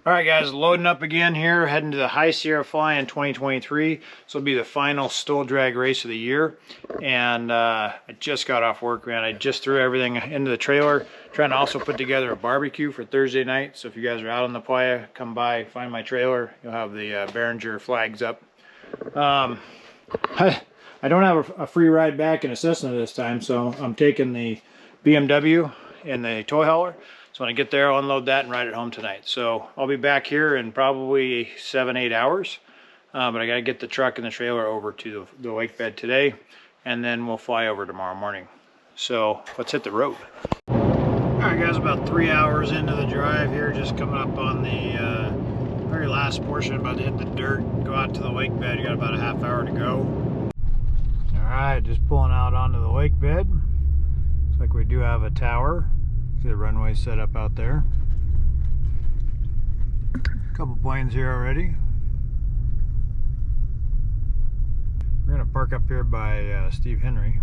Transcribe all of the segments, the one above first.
All right, guys, loading up again here, heading to the High Sierra Flyin 2023. This will be the final STOL drag race of the year. And I just got off work, man. I just threw everything into the trailer, trying to also put together a barbecue for Thursday night. So if you guys are out on the playa, come by, find my trailer. You'll have the Behringer flags up. I don't have a free ride back in a Cessna this time, so I'm taking the BMW in the toy hauler. So when I get there, I'll unload that and ride it home tonight. So I'll be back here in probably 7-8 hours. But I got to get the truck and the trailer over to the lake bed today, and then we'll fly over tomorrow morning. So let's hit the road. All right, guys, about 3 hours into the drive here, just coming up on the very last portion, about to hit the dirt and go out to the lake bed. You got about a half hour to go. All right, just pulling out onto the lake bed. Looks like we do have a tower. See the runway set up out there. A couple planes here already. We're gonna park up here by Steve Henry.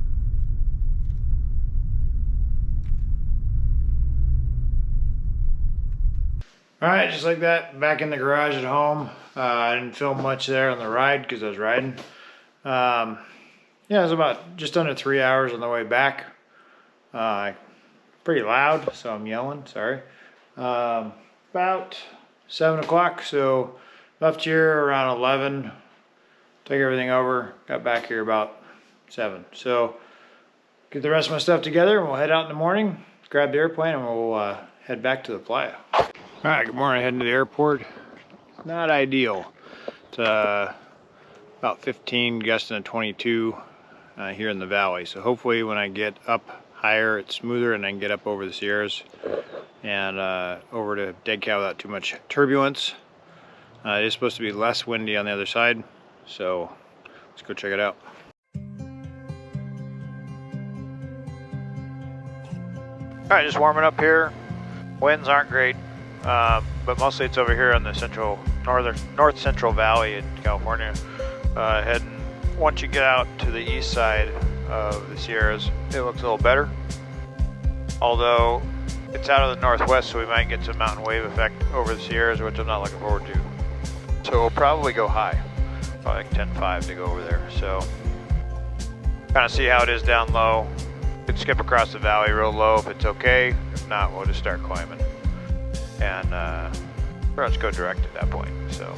All right, just like that, back in the garage at home. I didn't film much there on the ride because I was riding. Yeah, it was about just under 3 hours on the way back. Pretty loud, so I'm yelling, sorry. About 7 o'clock, so left here around 11, take everything over, got back here about 7. So get the rest of my stuff together and we'll head out in the morning, grab the airplane, and we'll head back to the playa. All right, good morning, heading to the airport. Not ideal. It's about 15, gusting to 22 here in the valley. So hopefully when I get up higher, it's smoother, and I can get up over the Sierras and over to Dead Cow without too much turbulence. It is supposed to be less windy on the other side, so let's go check it out. All right, just warming up here. Winds aren't great, but mostly it's over here in the north central valley in California. Heading once you get out to the east side of the Sierras, it looks a little better, although it's out of the northwest, so we might get some mountain wave effect over the Sierras, which I'm not looking forward to. So we'll probably go high, probably like 10.5 to go over there. So kind of see how it is down low. Could skip across the valley real low if it's okay. If not, we'll just start climbing, and let's go direct at that point. So.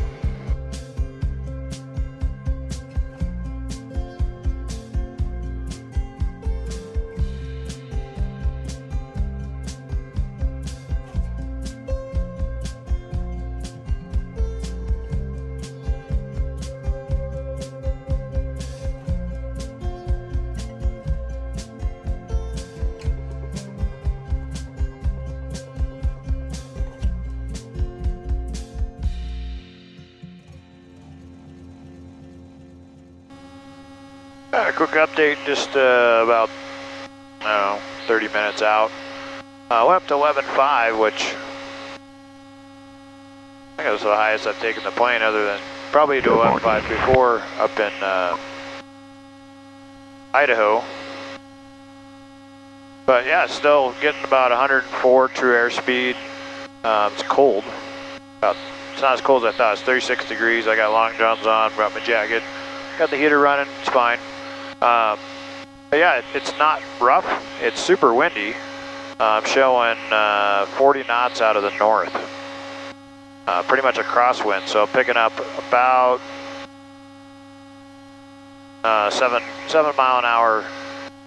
Quick update, just about, I don't know, 30 minutes out. Went up to 11.5, which I think it was the highest I've taken the plane, other than probably to 11.5 before up in Idaho. But yeah, still getting about 104 true airspeed. It's cold. It's not as cold as I thought. It's 36 degrees. I got long johns on, brought my jacket. Got the heater running, it's fine. But yeah, it's not rough. It's super windy. I'm showing 40 knots out of the north. Pretty much a crosswind, so picking up about 7 mile an hour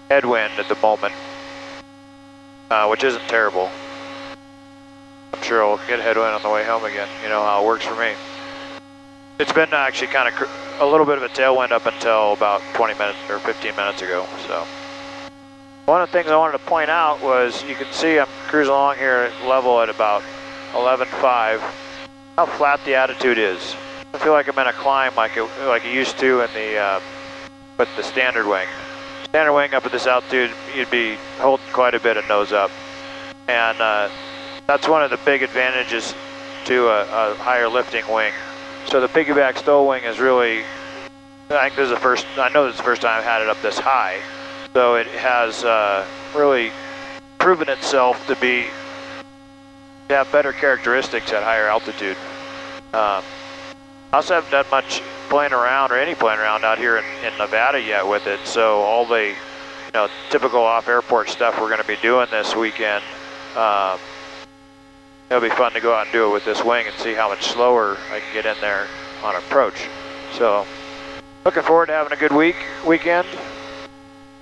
headwind at the moment, which isn't terrible. I'm sure I'll get headwind on the way home again. You know how it works for me. It's been actually kind of a little bit of a tailwind up until about 20 minutes or 15 minutes ago. So one of the things I wanted to point out was, you can see I'm cruising along here at level at about 11.5. How flat the attitude is. I feel like I'm in a climb like it used to in the with the standard wing. Standard wing up at this altitude, you'd be holding quite a bit of nose up, and that's one of the big advantages to a higher lifting wing. So the piggyback STOL wing is really, I know this is the first time I've had it up this high. So it has really proven itself to be have better characteristics at higher altitude. I also haven't done much playing around or any playing around out here in Nevada yet with it. So all the typical off-airport stuff we're going to be doing this weekend. It'll be fun to go out and do it with this wing and see how much slower I can get in there on approach. So looking forward to having a good weekend.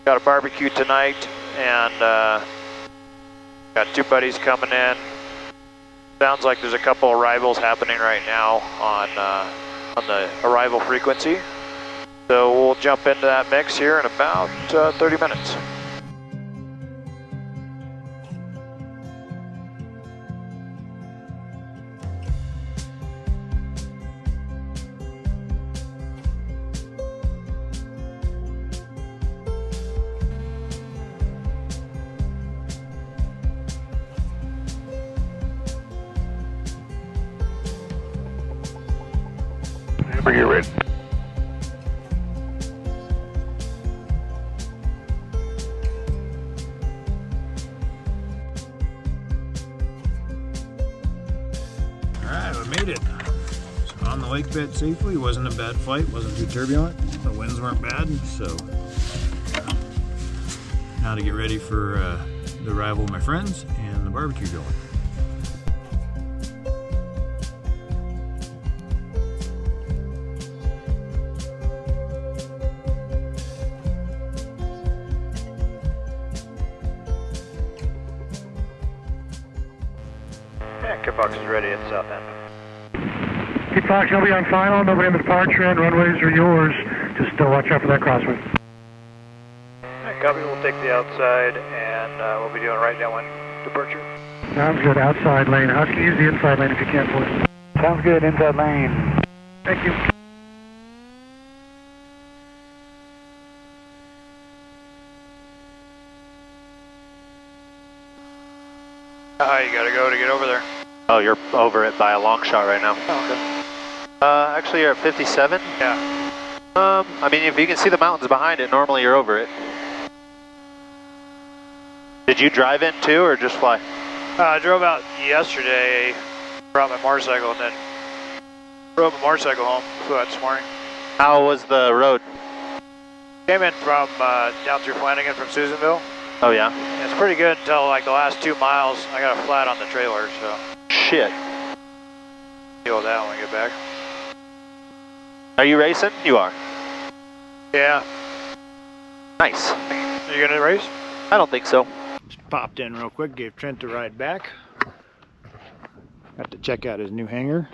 Got a barbecue tonight, and got 2 buddies coming in. Sounds like there's a couple arrivals happening right now on the arrival frequency. So we'll jump into that mix here in about 30 minutes. Bring it ready. Alright, we made it. So on the lake bed safely. Wasn't a bad flight, wasn't too turbulent. The winds weren't bad, so now to get ready for the arrival of my friends and the barbecue going. Box is ready at south end. Pete Fox, you'll be on final. Nobody on the departure end. Runways are yours. Just watch out for that crosswind. Alright, copy. We'll take the outside, and we'll be doing right downwind departure. Sounds good. Outside lane. Husky, use the inside lane if you can, please. Sounds good. Inside lane. Thank you. How high you gotta go to get over there? Oh, you're over it by a long shot right now. Oh, okay. Actually, you're at 57. Yeah. I mean, if you can see the mountains behind it, normally you're over it. Did you drive in too, or just fly? I drove out yesterday, brought my motorcycle, and then rode my motorcycle home. Flew out this morning. How was the road? Came in from down through Flanagan from Susanville. Oh yeah? And it's pretty good until like the last 2 miles. I got a flat on the trailer, so. Shit. Deal with that when we get back. Are you racing? You are. Yeah. Nice. Are you gonna race? I don't think so. Just popped in real quick, gave Trent a ride back. Got to check out his new hangar.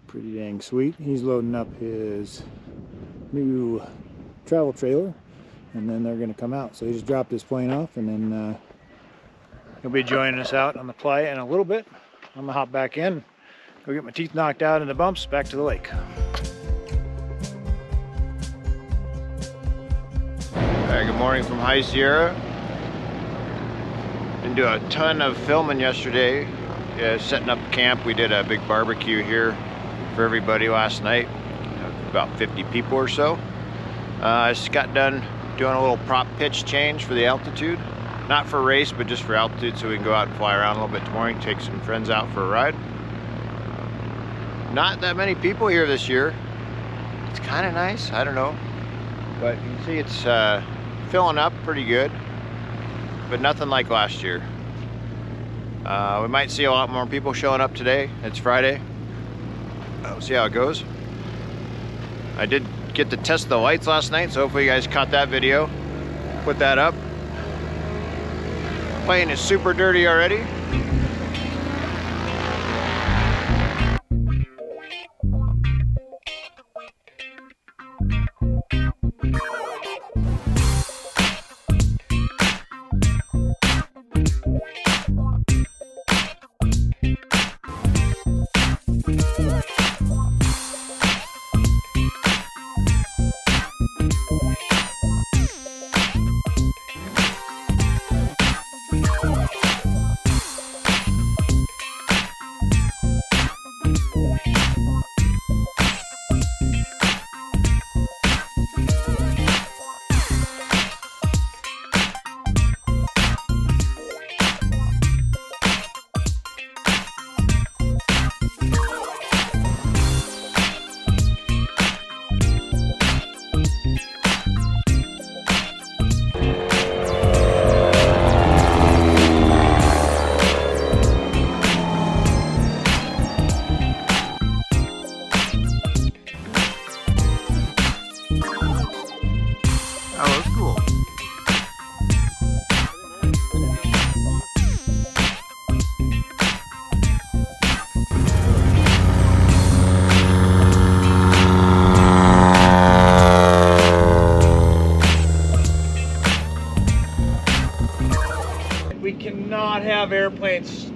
Pretty dang sweet. He's loading up his new travel trailer, and then they're going to come out. So he just dropped his plane off, and then he'll be joining us out on the playa in a little bit. I'm gonna hop back in, go get my teeth knocked out in the bumps, back to the lake. Alright, good morning from High Sierra. Didn't do a ton of filming yesterday. Setting up camp, we did a big barbecue here for everybody last night. About 50 people or so. I just got done doing a little prop pitch change for the altitude. Not for race, but just for altitude, so we can go out and fly around a little bit tomorrow, take some friends out for a ride. Not that many people here this year. It's kind of nice, I don't know. But you can see it's filling up pretty good, but nothing like last year. We might see a lot more people showing up today. It's Friday. We'll see how it goes. I did get to test the lights last night, so hopefully you guys caught that video. Put that up. Plane is super dirty already.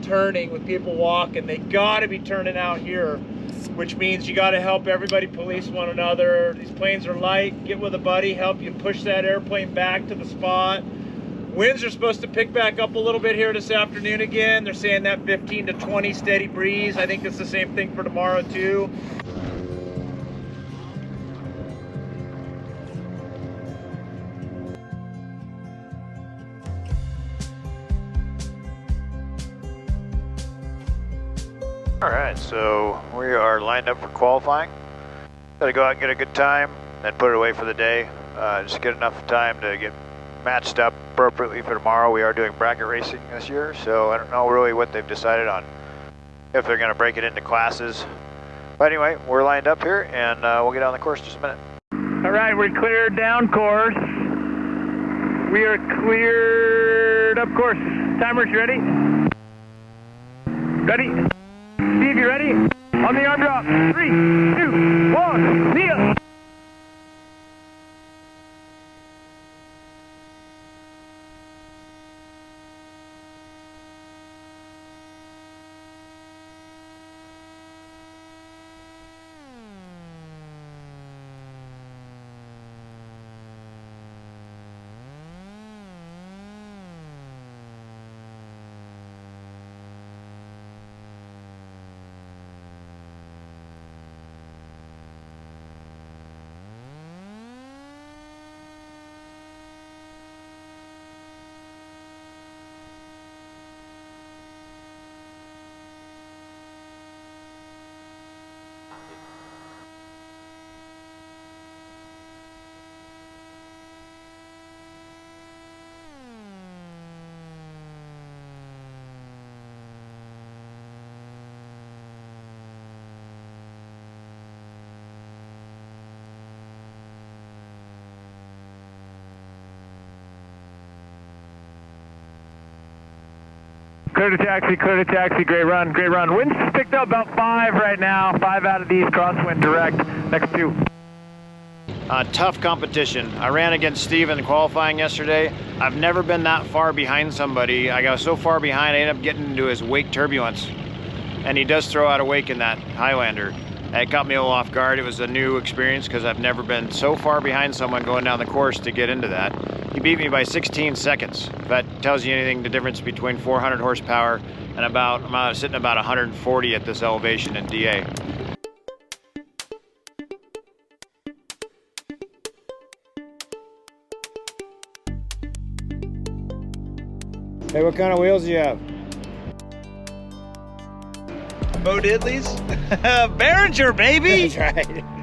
turning with people walking. They gotta be turning out here, which means you gotta help everybody police one another. These planes are light. Get with a buddy, help you push that airplane back to the spot. Winds are supposed to pick back up a little bit here this afternoon again. They're saying that 15 to 20 steady breeze. I think it's the same thing for tomorrow too. All right, so we are lined up for qualifying. Got to go out and get a good time, then put it away for the day. Just get enough time to get matched up appropriately for tomorrow. We are doing bracket racing this year, so I don't know really what they've decided on, if they're going to break it into classes. But anyway, we're lined up here, and we'll get on the course in just a minute. All right, we're cleared down course. We are cleared up course. Timers, you ready? Ready? Steve, you ready? On the arm drop. 3, 2, 1, kneel. Clear to taxi, great run, great run. Wind's picked up about 5 right now, 5 out of these, crosswind direct, next 2. Tough competition. I ran against Steve in the qualifying yesterday. I've never been that far behind somebody. I got so far behind I ended up getting into his wake turbulence. And he does throw out a wake in that Highlander. It caught me a little off guard. It was a new experience because I've never been so far behind someone going down the course to get into that. He beat me by 16 seconds. If that tells you anything, the difference between 400 horsepower and I'm sitting about 140 at this elevation in DA. Hey, what kind of wheels do you have? Bo Diddley's? Behringer, baby! That's right.